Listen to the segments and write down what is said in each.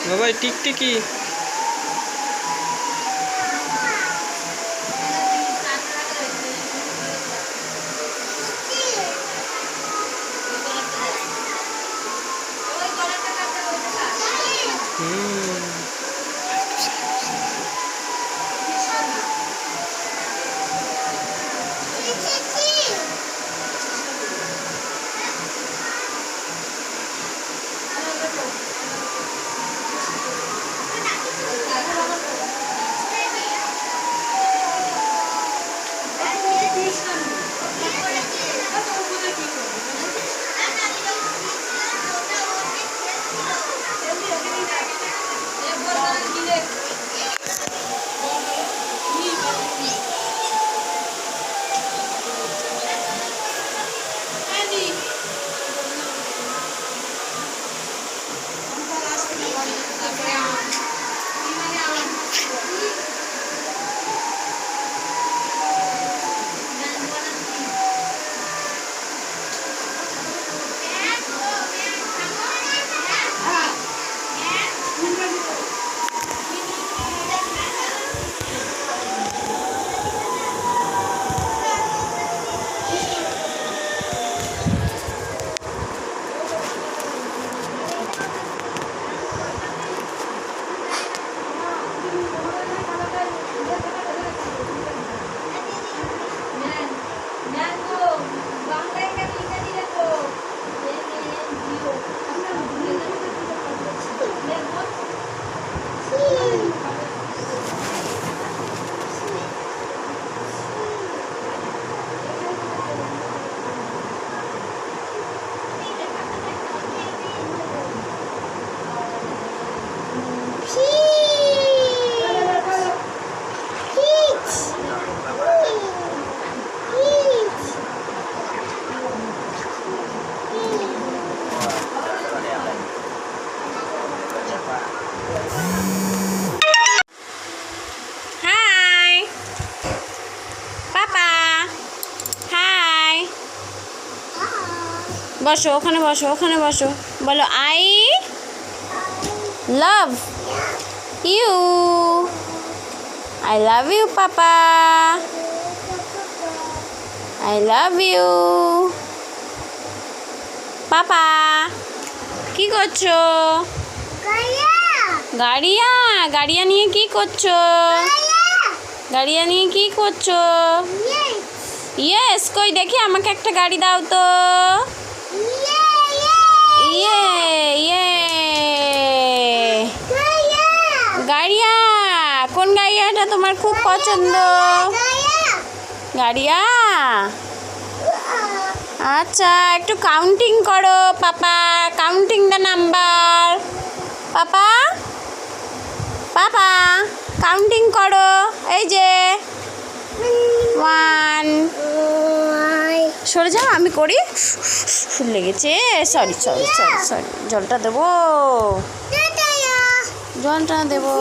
বাবা টিকটিকি বসো, ওখানে বসো, ওখানে বসো। বলো I love you. I love you papa. I love you papa. কি করছো? গাড়িয়া। গাড়িয়া নিয়ে কি করছো? গাড়িয়া নিয়ে কি করছো? ইয়েস, কই দেখি আমাকে একটা গাড়ি দাও তো। ইয়ে ইয়ে গাড়িয়া। কোন গাড়িয়াটা তোমার খুব পছন্দ? গাড়িয়া। আচ্ছা, একটু কাউন্টিং করো পাপা। Counting the number. পাপা পাপা কাউন্টিং করো। এই যে 1। সরে যাও, আমি করি। ফুল লেগেছে। Sorry sorry sorry sorry. জলটা দেবো, জলটা দেবো।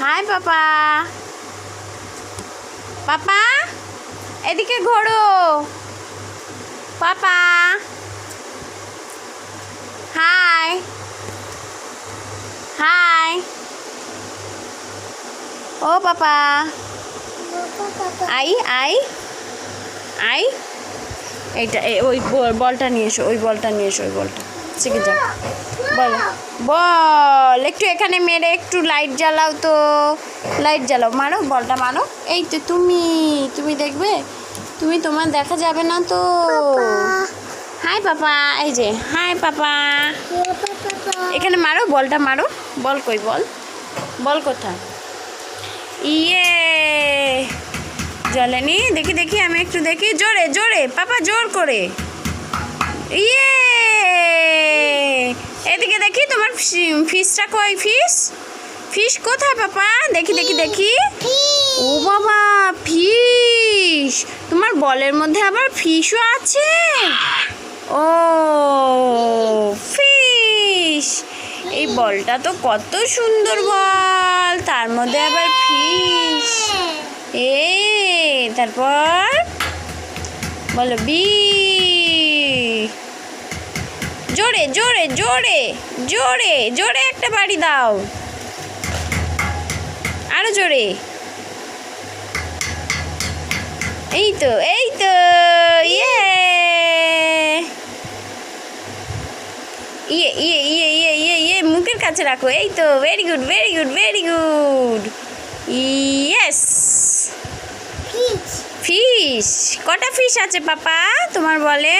হাই পাপা। পাপা এদিকে ঘোরো। পাপা হাই হাই। ও পাপা আই আই আই। এইটা ওই বলটা নিয়ে এসো, ওই বলটা নিয়ে এসো, ওই বলটা শিখে যাও। বল বল একটু এখানে মেরে একটু লাইট জ্বালাও তো। লাইট জ্বালাও, মারো বলটা মারো। এই তো তুমি দেখবে, তুমি তোমার দেখা যাবে না তো। হাই পাপা। এই যে হাই পাপা। এখানে মারো, বলটা মারো। বল কই? বল বল কোথায়? ইয়ে জ্বলেনি। দেখি দেখি, আমি একটু দেখি। জোরে জোরে পাপা, জোর করে। ইয়ে এদিকে দেখি তোমার ফিশটা কই? ফিশ কোথায় পাপা? দেখি দেখি দেখি। ও বাবা, ফিশ! তোমার বলের মধ্যে আবার ফিশও আছে। ও ফিশ। বলটা তো কত সুন্দর বল, তার মধ্যে আবার ফিশ। তারপর বলো বি। জোরে জোরে জোরে জোরে জোরে একটা বাড়ি দাও, আরো জোরে। এই তো ইয়ে ইয়ে ইয়ে ইয়ে ইয়ে ইয়ে ইয়ে মুখের কাছে রাখো। এই তো very good very good very good. Yes. Fish. কটা ফিশ আছে পাপা তোমার বলে?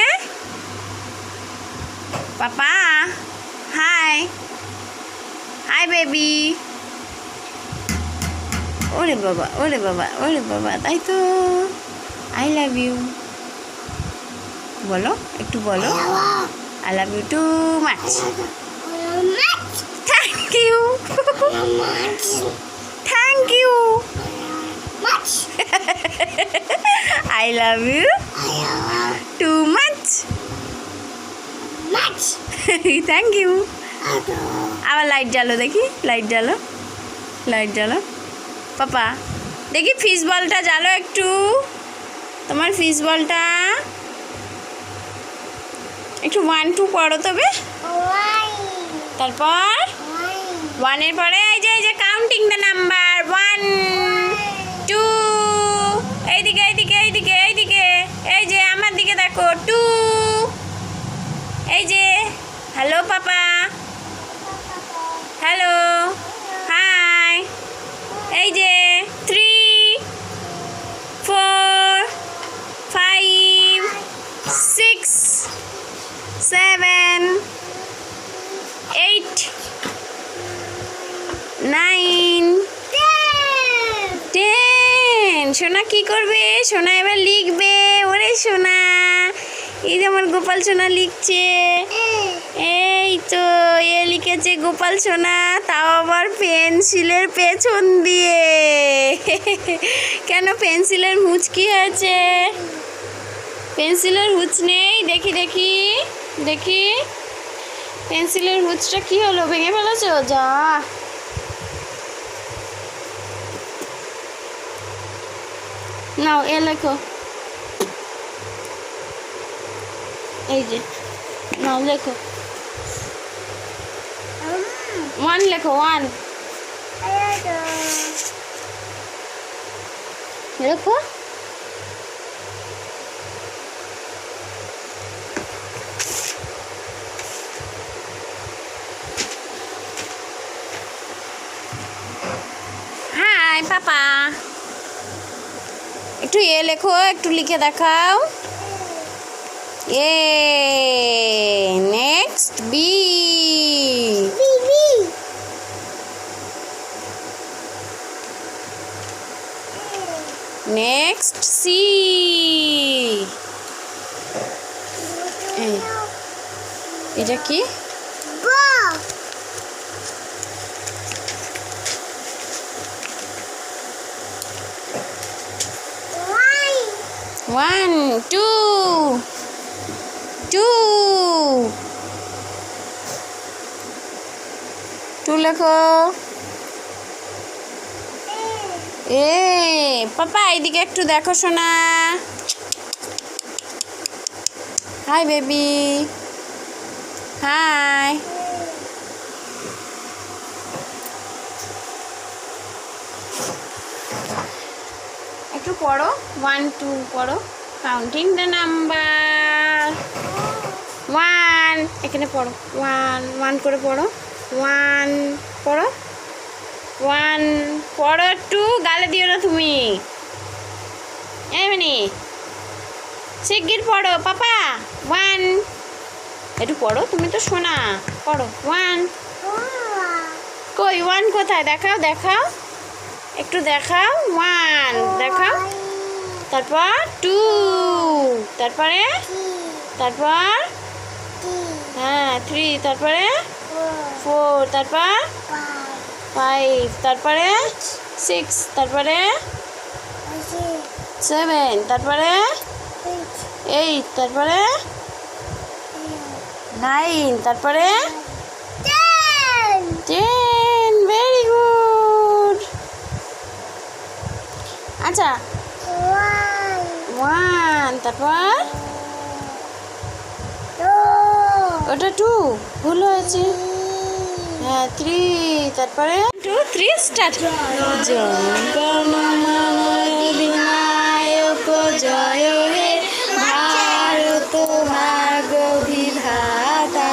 পাপা হাই হাই বেবি। ওরে বাবা ওরে বাবা ওরে বাবা, তাই তো। আই লাভ ইউ বলো, একটু বলো। I love you too much. Thank you thank you. I love you too much. Thank you. আবার লাইট জ্বালো দেখি, লাইট জ্বালো লাইট জ্বালো। পাপা দেখি ফিশ বলটা জ্বালো একটু, তোমার ফিশ বলটা একটু 1 2 পড়ো তবে। তারপর 1-এর পরে এই যে কাউন্টিং দ্য নাম্বার 1 2। এইদিকে এইদিকে এইদিকে এইদিকে, এই যে আমার দিকে দেখো 2। এই যে হ্যালো পাপা, হ্যালো হাই। এই যে 3 4 5 6 7 8 9 10। সোনা কি করবে? সোনা এবার লিখবে। ওরে সোনা, এই যে আমার গোপাল সোনা লিখছে। এই তো লিখেছে গোপাল সোনা, তাও আবার পেন্সিলের পেছন দিয়ে। কেন পেন্সিলের মুচ কি হয়েছে? পেন্সিলের হুচ নেই? দেখি দেখি দেখি পেন্সিলের হুচটা কি হলো? ভেঙে ফেলেছো? যা নাও লেখো। এই যে নাও লেখো 1 লেখো 1 লেখো। হাই পাপা, একটু লেখো, একটু লিখে দেখাও। Next B. Next C. এটা কি? One, two লেখো। পাপা এইদিকে একটু দেখো সোনা। Hi baby hi. একটু পড়ো 1 2 পড়ো। Counting the number 1। এখানে পড়ো 1 1 করে পড়ো। 1 পড়ো 1 পড়ো। একটু গালে দিও না তুমি। এমনি শিগগির পড়ো পাপা। 1 একটু পড়ো, তুমি তো শোনা। পড়ো 1। কই 1 কোথায়? দেখাও দেখাও, একটু দেখাও। 1 দেখাও, তারপর 2, তারপরে তারপর হ্যাঁ 3, তারপরে 4, তারপর 5, তারপরে 6, তারপরে 7, তারপরে 8, তারপরে 9, তারপরে 10। 10 ভেরি গুড। আচ্ছা 1 তারপর ওটা 2 ভুল হয়েছে। হ্যাঁ 3 তারপরে 2 3 স্টার্ট। অধিনায়ক জয় হে ভারত ভাগ্য বিধাতা,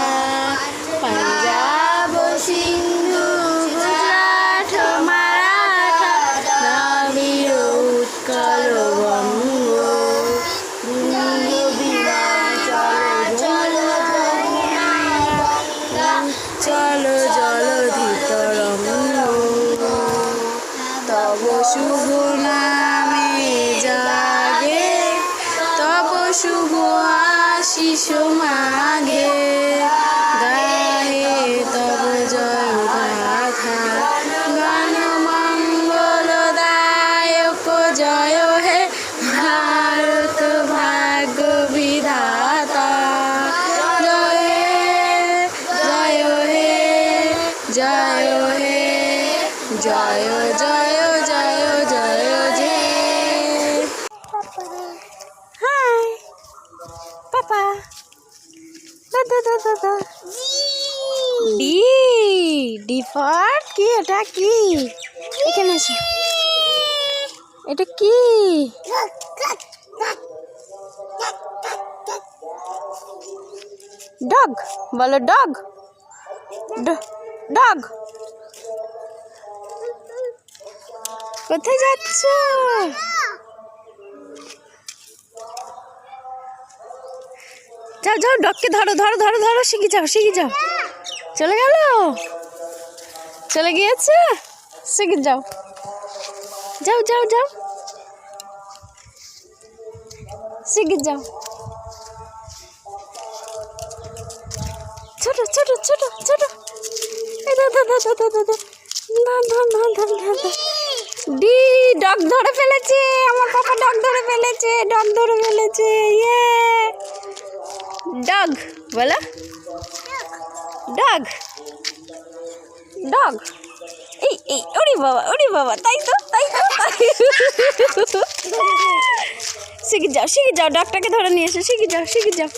পাঞ্জাব সিন্ধু গুজরাট মারাঠা দ্রাবিড় উৎকল বঙ্গ, বঙ্গ চলো চলো জলধি তরঙ্গ, তব শুভ নামে জাগে, তব শুভ আশিস মাগে, গায়ে তব জয় গাথা, গান মঙ্গল দায়ক জয় হে ভারত ভাগ্য বিধাতা, জয় জয় হে জয় হে জয় জয় জয় জয় জয়। হাই পাপা, দাদা দাদা দাদা। ডি ডি ফর কি? এটা কি? এখানে এসো। এটা কি? ডগ বলো, ডগ ডগ। কোথায় যাচ্ছ? যাও যাও, ডগকে ধরো ধরো ধরো ধরো, শিখে যাও শিখে যাও। চলে গেল, চলে গিয়েছে, শিখে যাও যাও যাও যাও, শিখে যাও। ছোট ছোট ছোট ছোট, ডি ডগ ধরে ফেলেছে, আমার পাপা ডগ ধরে ফেলেছে, ডগ ধরে ফেলেছে। ইয়ে ডগ বলো, ডগ ডগ। এই এই ওরে বাবা, তাই তো তাই তো। শিখে যাও শিখে যাও, ডগটাকে ধরে নিয়ে এসো, শিখে যাও শিখে যাও।